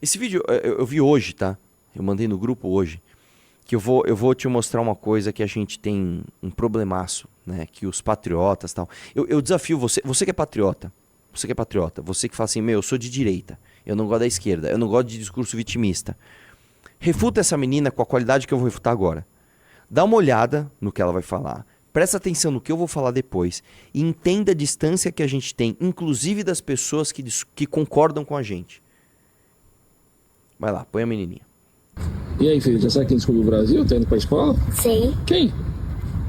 Esse vídeo eu vi hoje, tá? Eu mandei no grupo hoje. Que eu vou te mostrar uma coisa que a gente tem um problemaço, né? Que os patriotas e tal. Eu desafio você, você que é patriota. Você que é patriota. Você que fala assim, meu, eu sou de direita. Eu não gosto da esquerda. Eu não gosto de discurso vitimista. Refuta essa menina com a qualidade que eu vou refutar agora. Dá uma olhada no que ela vai falar. Presta atenção no que eu vou falar depois. E entenda a distância que a gente tem, inclusive das pessoas que concordam com a gente. Vai lá, põe a menininha. E aí, filho, já sabe quem descobriu o Brasil? Tá indo pra escola? Sei. Quem?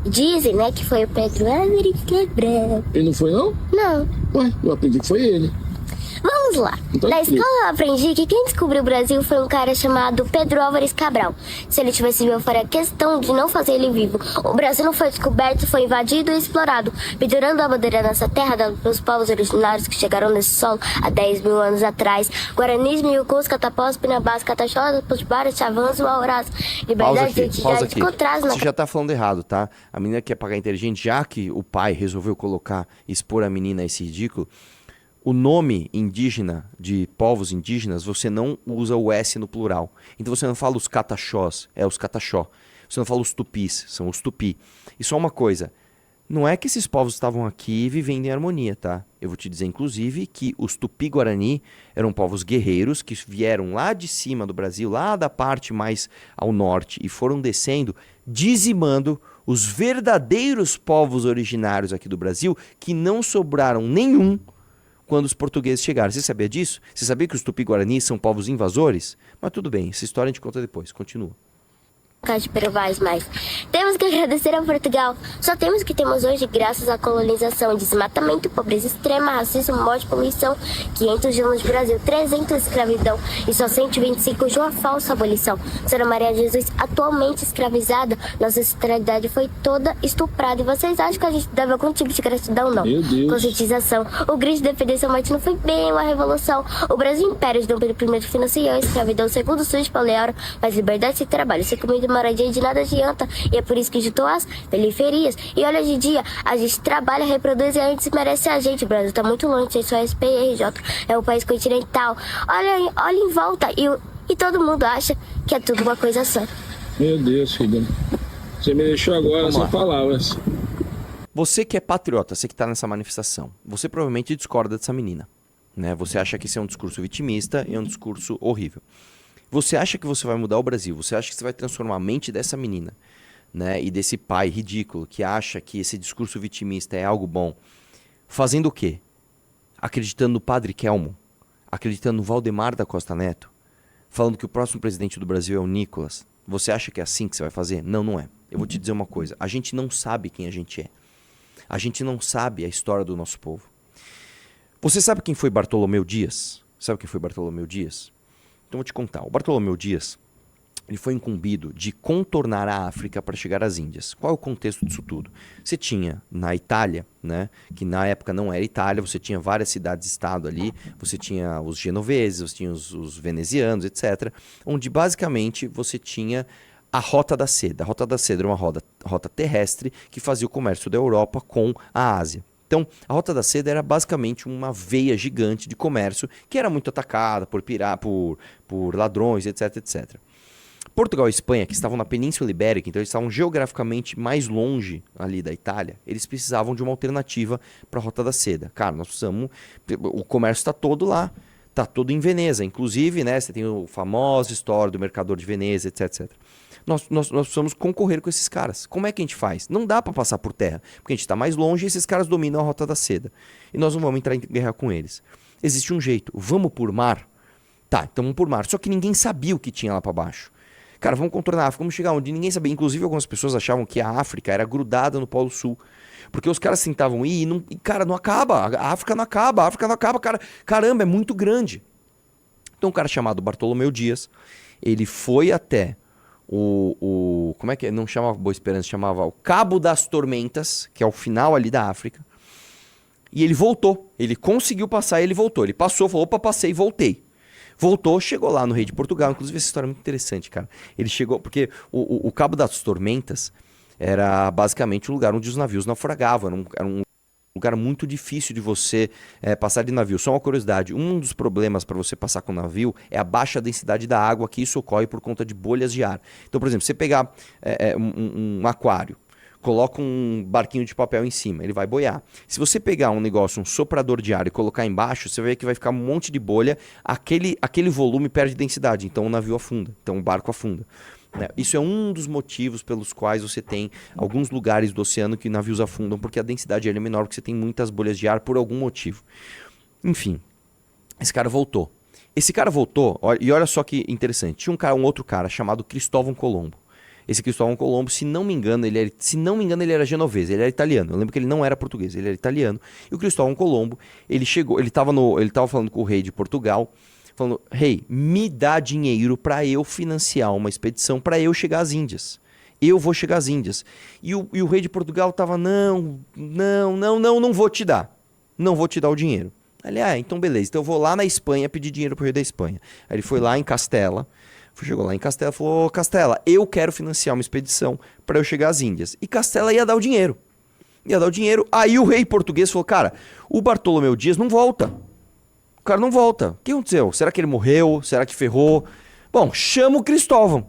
Dizem, né, que foi o Pedro Álvares Cabral. Ele não foi, não? Não. Ué, eu aprendi que foi ele. Vamos lá. Então, Na escola eu aprendi que quem descobriu o Brasil foi um cara chamado Pedro Álvares Cabral. Se ele tivesse vivo, eu faria questão de não fazer ele vivo. O Brasil não foi descoberto, foi invadido e explorado, pendurando a bandeira nessa terra pelos povos originários que chegaram nesse solo há 10 mil anos atrás. Guaranis, Miucus, Catapós, Pinabás, Cataxós, Potiguaras, Chavãs, Uaurás. Liberdade, Pausa identidade, aqui. contraste na... Você já tá falando errado, tá? A menina quer pagar inteligente, já que o pai resolveu expor a menina a esse ridículo. O nome indígena de povos indígenas, você não usa o S no plural. Então você não fala os cataxós, é os cataxó. Você não fala os tupis, são os tupi. E só uma coisa, não é que esses povos estavam aqui vivendo em harmonia, tá? Eu vou te dizer, inclusive, que os tupi-guarani eram povos guerreiros que vieram lá de cima do Brasil, lá da parte mais ao norte, e foram descendo, dizimando os verdadeiros povos originários aqui do Brasil, que não sobraram nenhum quando os portugueses chegaram. Você sabia disso? Você sabia que os tupi-guaranis são povos invasores? Mas tudo bem, essa história a gente conta depois. Continua. de Peruvais mais. Temos que agradecer a Portugal. Só temos o que temos hoje graças à colonização, desmatamento, pobreza extrema, racismo, morte, poluição, 500 anos de Brasil, 300 de escravidão e só 125 de uma falsa abolição. Senhora Maria Jesus, atualmente escravizada, nossa ancestralidade foi toda estuprada. E vocês acham que a gente deve algum tipo de gratidão? Não. Meu Deus. Conscientização. O grito de defender morte não foi bem uma revolução. O Brasil Império de Dom Pedro I financiou a escravidão, segundo o SUS Pauleiro, mas liberdade sem trabalho, sem comida e moradia de nada adianta. E é por isso que juntou as periferias. E olha, hoje em dia, a gente trabalha, reproduz e a gente merece a gente. O Brasil tá muito longe, tem só SP e RJ. É um país continental. Olha em volta e todo mundo acha que é tudo uma coisa só. Meu Deus, filho. Você me deixou agora Vamos sem lá. palavras. Você que é patriota, você que está nessa manifestação, você provavelmente discorda dessa menina, né? Você acha que esse é um discurso vitimista e é um discurso horrível. Você acha que você vai mudar o Brasil, você acha que você vai transformar a mente dessa menina, né? E desse pai ridículo que acha que esse discurso vitimista é algo bom, fazendo o quê? Acreditando no Padre Kelmo, acreditando no Valdemar da Costa Neto, falando que o próximo presidente do Brasil é o Nicolas. Você acha que é assim que você vai fazer? Não, não é. Eu vou te dizer uma coisa, a gente não sabe quem a gente é. A gente não sabe a história do nosso povo. Você sabe quem foi Bartolomeu Dias? Sabe quem foi Bartolomeu Dias? Então eu vou te contar. O Bartolomeu Dias, ele foi incumbido de contornar a África para chegar às Índias. Qual é o contexto disso tudo? Você tinha na Itália, né, que na época não era Itália, você tinha várias cidades-estado ali, você tinha os genoveses, você tinha os venezianos, etc., onde basicamente você tinha a Rota da Seda. A Rota da Seda era uma rota terrestre que fazia o comércio da Europa com a Ásia. Então, a Rota da Seda era basicamente uma veia gigante de comércio que era muito atacada por ladrões, etc, etc. Portugal e Espanha, que estavam na Península Ibérica, então eles estavam geograficamente mais longe ali da Itália, eles precisavam de uma alternativa para a Rota da Seda. Cara, nós precisamos... O comércio está todo lá, está todo em Veneza. Inclusive, né, você tem a famosa história do mercador de Veneza, etc, etc. Nós precisamos concorrer com esses caras. Como é que a gente faz? Não dá para passar por terra, porque a gente está mais longe e esses caras dominam a Rota da Seda. E nós não vamos entrar em guerra com eles. Existe um jeito. Vamos por mar? Tá, então vamos por mar. Só que ninguém sabia o que tinha lá para baixo. Cara, vamos contornar a África, vamos chegar onde ninguém sabia. Inclusive, algumas pessoas achavam que a África era grudada no Polo Sul. Porque os caras tentavam ir e, cara, não acaba. A África não acaba, cara. Caramba, é muito grande. Então, um cara chamado Bartolomeu Dias, ele foi até como é que é? Não chamava Boa Esperança, chamava o Cabo das Tormentas, que é o final ali da África. E ele voltou. Ele conseguiu passar e ele voltou. Ele passou, falou, opa, passei e voltei. Voltou, chegou lá no rei de Portugal. Inclusive, essa história é muito interessante, cara. Ele chegou, porque o Cabo das Tormentas era basicamente o lugar onde os navios naufragavam. Era um lugar muito difícil de você passar de navio. Só uma curiosidade, um dos problemas para você passar com navio é a baixa densidade da água, que isso ocorre por conta de bolhas de ar. Então, por exemplo, você pegar um aquário, coloca um barquinho de papel em cima, ele vai boiar. Se você pegar um negócio, um soprador de ar e colocar embaixo, você vai ver que vai ficar um monte de bolha, aquele volume perde densidade, então o navio afunda, então o barco afunda. Isso é um dos motivos pelos quais você tem alguns lugares do oceano que navios afundam, porque a densidade é menor, porque você tem muitas bolhas de ar por algum motivo. Enfim, esse cara voltou. E olha só que interessante, tinha um outro cara chamado Cristóvão Colombo. Esse Cristóvão Colombo, se não me engano, ele era genovês, ele era italiano. Eu lembro que ele não era português, ele era italiano. E o Cristóvão Colombo, ele tava falando com o rei de Portugal, falando: rei, me dá dinheiro para eu financiar uma expedição para eu chegar às Índias. Eu vou chegar às Índias. E o rei de Portugal tava: não vou te dar. Não vou te dar o dinheiro. Ele: então beleza, então eu vou lá na Espanha pedir dinheiro pro rei da Espanha. Aí ele foi lá em Castela. Chegou lá em Castela e falou: Castela, eu quero financiar uma expedição para eu chegar às Índias. E Castela ia dar o dinheiro. Aí o rei português falou: cara, o Bartolomeu Dias não volta. O cara não volta. O que aconteceu? Será que ele morreu? Será que ferrou? Bom, chama o Cristóvão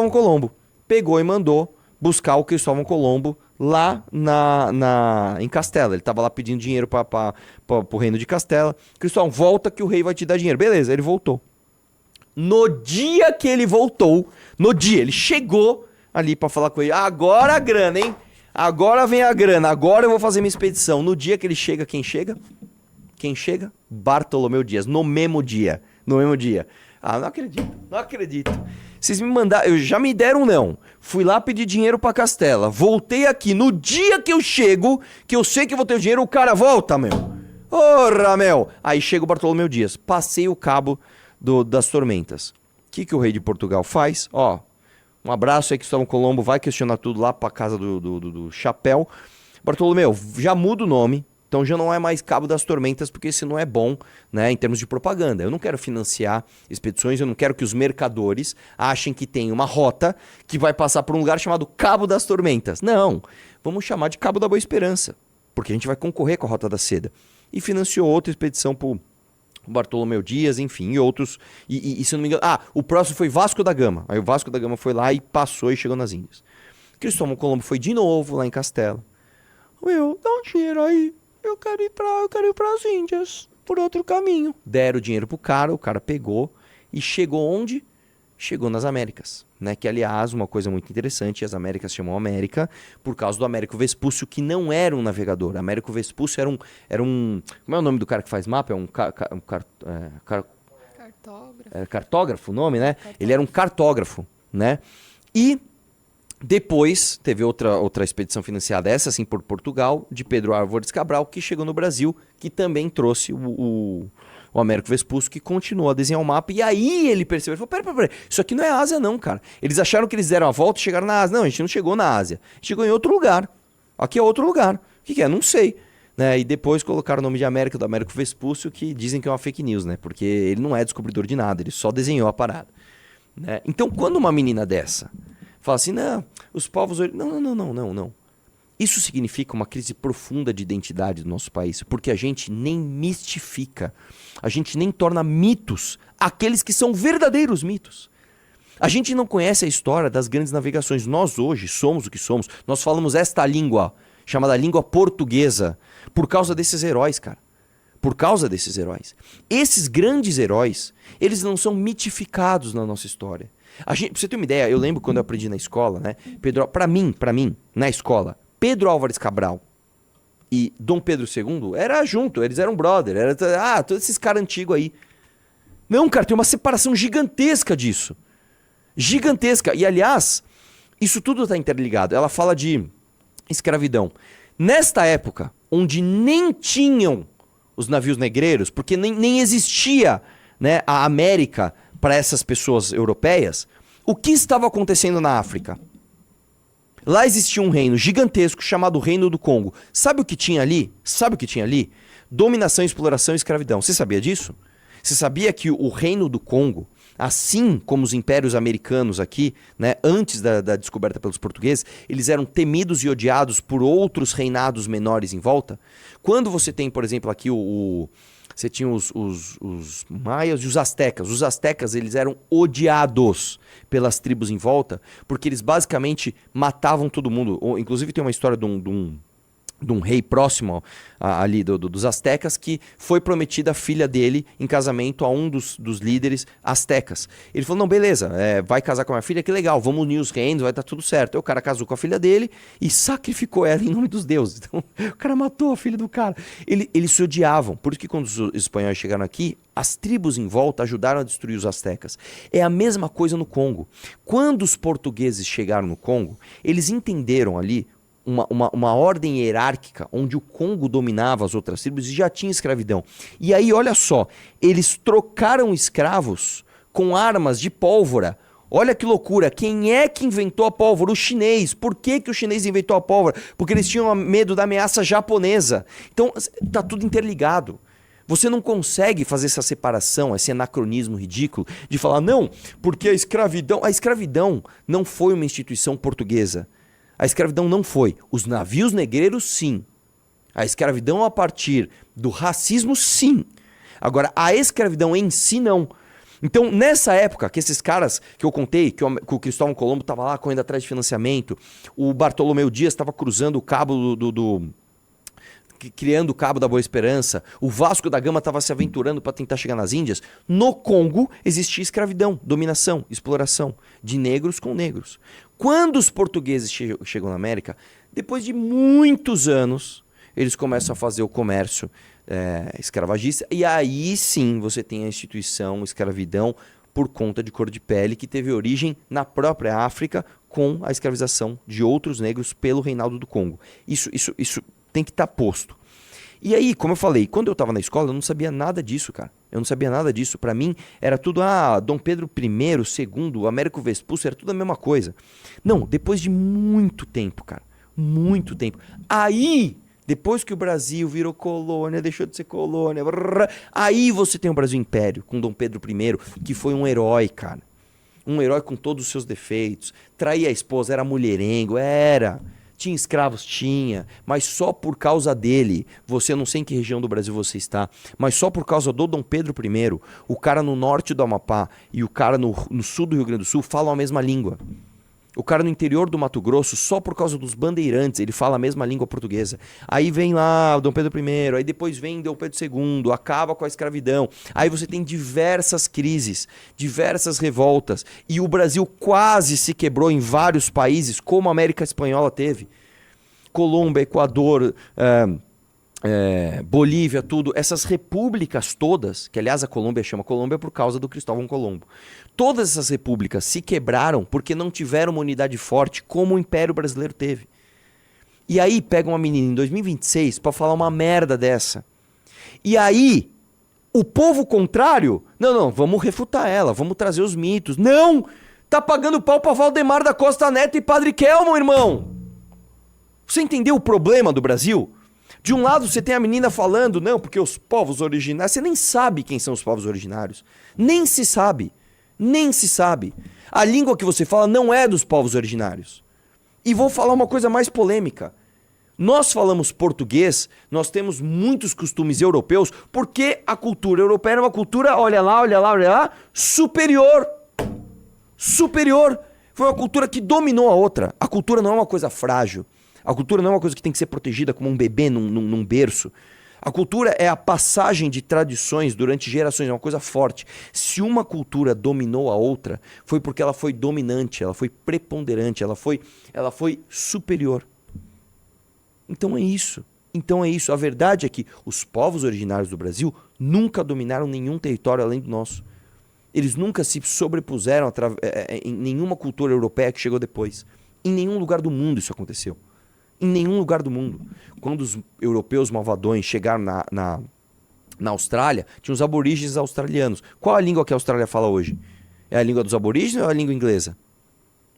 Colombo. Pegou e mandou buscar o Cristóvão Colombo lá em Castela. Ele estava lá pedindo dinheiro para o reino de Castela. Cristóvão, volta que o rei vai te dar dinheiro. Beleza, ele voltou. No dia que ele voltou, ele chegou ali pra falar com ele: agora a grana, hein? Agora vem a grana, agora eu vou fazer minha expedição. No dia que ele chega, quem chega? Bartolomeu Dias, no mesmo dia. Não acredito. Vocês me mandaram, já me deram não. Fui lá pedir dinheiro pra Castela, voltei aqui. No dia que eu chego, que eu sei que eu vou ter o dinheiro, o cara volta, meu. Porra, meu. Aí chega o Bartolomeu Dias, passei o cabo das tormentas. O que o rei de Portugal faz? Um abraço aí, Cristóvão Colombo vai questionar tudo lá pra casa do chapéu. Bartolomeu, já muda o nome, então já não é mais Cabo das Tormentas, porque esse não é bom, né, em termos de propaganda. Eu não quero financiar expedições, eu não quero que os mercadores achem que tem uma rota que vai passar por um lugar chamado Cabo das Tormentas. Não, vamos chamar de Cabo da Boa Esperança, porque a gente vai concorrer com a Rota da Seda. E financiou outra expedição pro Bartolomeu Dias, enfim, e outros. E se eu não me engano, o próximo foi Vasco da Gama. Aí o Vasco da Gama foi lá e passou e chegou nas Índias. Cristóvão Colombo foi de novo lá em Castela. Dá um dinheiro aí. Eu quero ir para as Índias por outro caminho. Deram o dinheiro pro cara, o cara pegou e chegou onde? Chegou nas Américas, né? Que, aliás, uma coisa muito interessante, as Américas chamam América por causa do Américo Vespúcio, que não era um navegador. Américo Vespúcio era um como é o nome do cara que faz mapa? É um cartógrafo o nome, né? Ele era um cartógrafo, né? E depois teve outra expedição financiada, essa sim por Portugal, de Pedro Álvares Cabral, que chegou no Brasil, que também trouxe o Américo Vespúcio, que continuou a desenhar o mapa. E aí ele percebeu, ele falou: pera, isso aqui não é Ásia não, cara. Eles acharam que eles deram a volta e chegaram na Ásia. Não, a gente não chegou na Ásia, a gente chegou em outro lugar. Aqui é outro lugar. O que é? Não sei. Né? E depois colocaram o nome de América, do Américo Vespúcio, que dizem que é uma fake news, né? Porque ele não é descobridor de nada, ele só desenhou a parada. Né? Então, quando uma menina dessa fala assim: não, os povos... Não. Isso significa uma crise profunda de identidade do nosso país, porque a gente nem mistifica, a gente nem torna mitos aqueles que são verdadeiros mitos. A gente não conhece a história das grandes navegações. Nós hoje somos o que somos. Nós falamos esta língua, chamada língua portuguesa, por causa desses heróis, cara. Por causa desses heróis. Esses grandes heróis, eles não são mitificados na nossa história. Pra você ter uma ideia, eu lembro quando eu aprendi na escola, né? Pra mim, na escola, Pedro Álvares Cabral e Dom Pedro II era junto, eles eram brother, todos esses caras antigos aí. Não, cara, tem uma separação gigantesca disso. Gigantesca. E, aliás, isso tudo está interligado. Ela fala de escravidão. Nesta época, onde nem tinham os navios negreiros, porque nem existia, né, a América para essas pessoas europeias, o que estava acontecendo na África? Lá existia um reino gigantesco chamado Reino do Congo. Sabe o que tinha ali? Dominação, exploração e escravidão. Você sabia disso? Você sabia que o Reino do Congo, assim como os impérios americanos aqui, né, antes da descoberta pelos portugueses, eles eram temidos e odiados por outros reinados menores em volta? Quando você tem, por exemplo, aqui você tinha os maias e os astecas. Os astecas, eles eram odiados pelas tribos em volta, porque eles basicamente matavam todo mundo. Inclusive tem uma história de um rei próximo ali dos astecas, que foi prometida a filha dele em casamento a um dos líderes astecas. Ele falou, não, beleza, vai casar com a minha filha, que legal, vamos unir os reinos, vai estar tudo certo. Aí o cara casou com a filha dele e sacrificou ela em nome dos deuses. Então o cara matou a filha do cara. Eles se odiavam, por isso que quando os espanhóis chegaram aqui, as tribos em volta ajudaram a destruir os astecas. É a mesma coisa no Congo. Quando os portugueses chegaram no Congo, eles entenderam ali uma ordem hierárquica onde o Congo dominava as outras tribos e já tinha escravidão. E aí, olha só, eles trocaram escravos com armas de pólvora. Olha que loucura, quem é que inventou a pólvora? O chinês. Por que o chinês inventou a pólvora? Porque eles tinham medo da ameaça japonesa. Então, tá tudo interligado. Você não consegue fazer essa separação, esse anacronismo ridículo de falar, não, porque a escravidão não foi uma instituição portuguesa. A escravidão não foi. Os navios negreiros, sim. A escravidão a partir do racismo, sim. Agora, a escravidão em si, não. Então, nessa época, que esses caras que eu contei, que o Cristóvão Colombo estava lá correndo atrás de financiamento, o Bartolomeu Dias estava cruzando o cabo criando o Cabo da Boa Esperança, o Vasco da Gama estava se aventurando para tentar chegar nas Índias, no Congo existia escravidão, dominação, exploração de negros com negros. Quando os portugueses chegam na América, depois de muitos anos, eles começam a fazer o comércio escravagista, e aí sim você tem a instituição escravidão por conta de cor de pele, que teve origem na própria África com a escravização de outros negros pelo Reinado do Congo. Isso tem que estar posto. E aí, como eu falei, quando eu estava na escola, eu não sabia nada disso, cara. Eu não sabia nada disso. Para mim, era tudo, Dom Pedro I, II, Américo Vespucci, era tudo a mesma coisa. Não, depois de muito tempo, cara. Muito tempo. Aí, depois que o Brasil virou colônia, deixou de ser colônia, aí você tem o Brasil Império, com Dom Pedro I, que foi um herói, cara. Um herói com todos os seus defeitos. Traía a esposa, era mulherengo, era... Tinha escravos? Tinha, mas só por causa dele, eu não sei em que região do Brasil você está, mas só por causa do Dom Pedro I, o cara no norte do Amapá e o cara no sul do Rio Grande do Sul falam a mesma língua. O cara no interior do Mato Grosso, só por causa dos bandeirantes, ele fala a mesma língua portuguesa. Aí vem lá o Dom Pedro I, aí depois vem Dom Pedro II, acaba com a escravidão. Aí você tem diversas crises, diversas revoltas. E o Brasil quase se quebrou em vários países, como a América Espanhola teve. Colômbia, Equador, Bolívia, tudo. Essas repúblicas todas, que aliás a Colômbia chama Colômbia por causa do Cristóvão Colombo. Todas essas repúblicas se quebraram porque não tiveram uma unidade forte como o Império Brasileiro teve. E aí pega uma menina em 2026 para falar uma merda dessa. E aí, o povo contrário, não, vamos refutar ela, vamos trazer os mitos. Não! Tá pagando pau pra Valdemar da Costa Neto e Padre Kelmo, irmão! Você entendeu o problema do Brasil? De um lado você tem a menina falando, não, porque os povos originários... Você nem sabe quem são os povos originários. Nem se sabe. Nem se sabe. A língua que você fala não é dos povos originários. E vou falar uma coisa mais polêmica. Nós falamos português, nós temos muitos costumes europeus, porque a cultura europeia é uma cultura, olha lá, superior. Superior. Foi uma cultura que dominou a outra. A cultura não é uma coisa frágil. A cultura não é uma coisa que tem que ser protegida como um bebê num berço. A cultura é a passagem de tradições durante gerações, é uma coisa forte. Se uma cultura dominou a outra, foi porque ela foi dominante, ela foi preponderante, ela foi superior. Então é isso. A verdade é que os povos originários do Brasil nunca dominaram nenhum território além do nosso. Eles nunca se sobrepuseram em nenhuma cultura europeia que chegou depois. Em nenhum lugar do mundo isso aconteceu. Em nenhum lugar do mundo. Quando os europeus malvadões chegaram na Austrália, tinha os aborígenes australianos. Qual a língua que a Austrália fala hoje? É a língua dos aborígenes ou é a língua inglesa?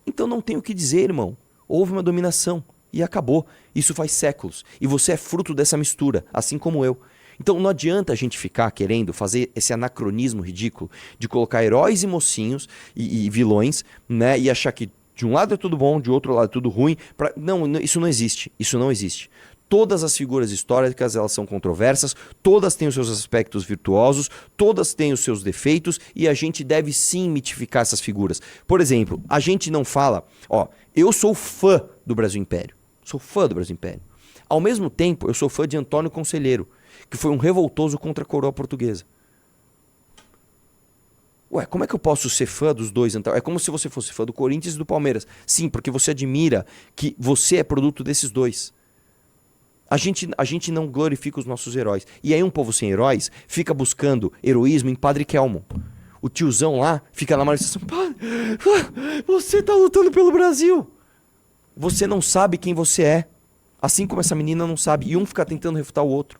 Então não tem o que dizer, irmão. Houve uma dominação e acabou. Isso faz séculos. E você é fruto dessa mistura, assim como eu. Então não adianta a gente ficar querendo fazer esse anacronismo ridículo de colocar heróis e mocinhos e vilões, né? E achar que de um lado é tudo bom, de outro lado é tudo ruim. Não, isso não existe. Isso não existe. Todas as figuras históricas, elas são controversas, todas têm os seus aspectos virtuosos, todas têm os seus defeitos e a gente deve sim mitificar essas figuras. Por exemplo, a gente não fala, eu sou fã do Brasil Império. Sou fã do Brasil Império. Ao mesmo tempo, eu sou fã de Antônio Conselheiro, que foi um revoltoso contra a coroa portuguesa. Ué, como é que eu posso ser fã dos dois? É como se você fosse fã do Corinthians e do Palmeiras. Sim, porque você admira que você é produto desses dois. A gente não glorifica os nossos heróis. E aí um povo sem heróis fica buscando heroísmo em Padre Kelmon. O tiozão lá fica na manifestação. Você tá lutando pelo Brasil. Você não sabe quem você é. Assim como essa menina não sabe. E um fica tentando refutar o outro.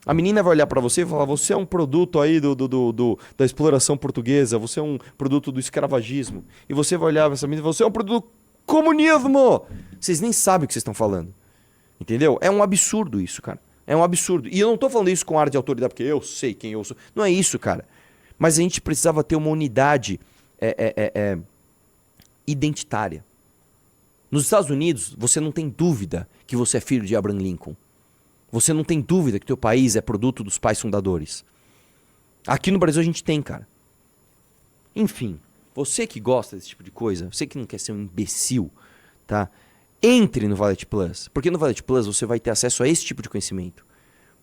A menina vai olhar pra você e falar, você é um produto aí da exploração portuguesa. Você é um produto do escravagismo. E você vai olhar pra essa menina e falar, você é um produto do comunismo. Vocês nem sabem o que vocês estão falando. Entendeu? É um absurdo isso, cara. É um absurdo. E eu não tô falando isso com ar de autoridade, porque eu sei quem eu sou. Não é isso, cara. Mas a gente precisava ter uma unidade identitária. Nos Estados Unidos, você não tem dúvida que você é filho de Abraham Lincoln. Você não tem dúvida que teu país é produto dos pais fundadores. Aqui no Brasil a gente tem, cara. Enfim, você que gosta desse tipo de coisa, você que não quer ser um imbecil, tá? Entre no Valet Plus, porque no Valet Plus você vai ter acesso a esse tipo de conhecimento,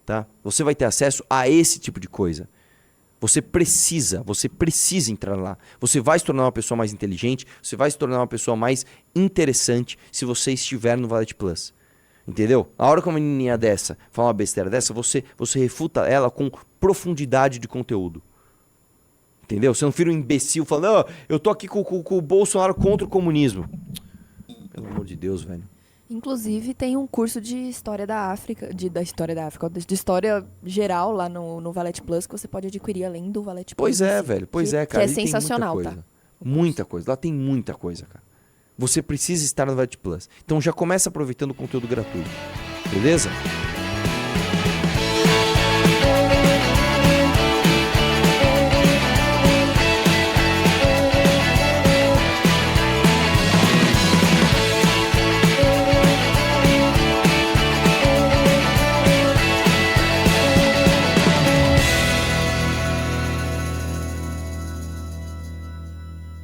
tá? Você vai ter acesso a esse tipo de coisa. Você precisa entrar lá. Você vai se tornar uma pessoa mais inteligente, você vai se tornar uma pessoa mais interessante se você estiver no Valet Plus. Entendeu? A hora que uma menininha dessa fala uma besteira dessa, você refuta ela com profundidade de conteúdo. Entendeu? Você não vira um imbecil falando, eu tô aqui com o Bolsonaro contra o comunismo. Pelo amor de Deus, velho. Inclusive, tem um curso de História da África, de História geral lá no Valet Plus, que você pode adquirir além do Valet Plus. Pois é, velho. Pois é, cara. Que é sensacional, tá? tá? Muita coisa. Lá tem muita coisa, cara. Você precisa estar no Valet Plus. Então já começa aproveitando o conteúdo gratuito. Beleza?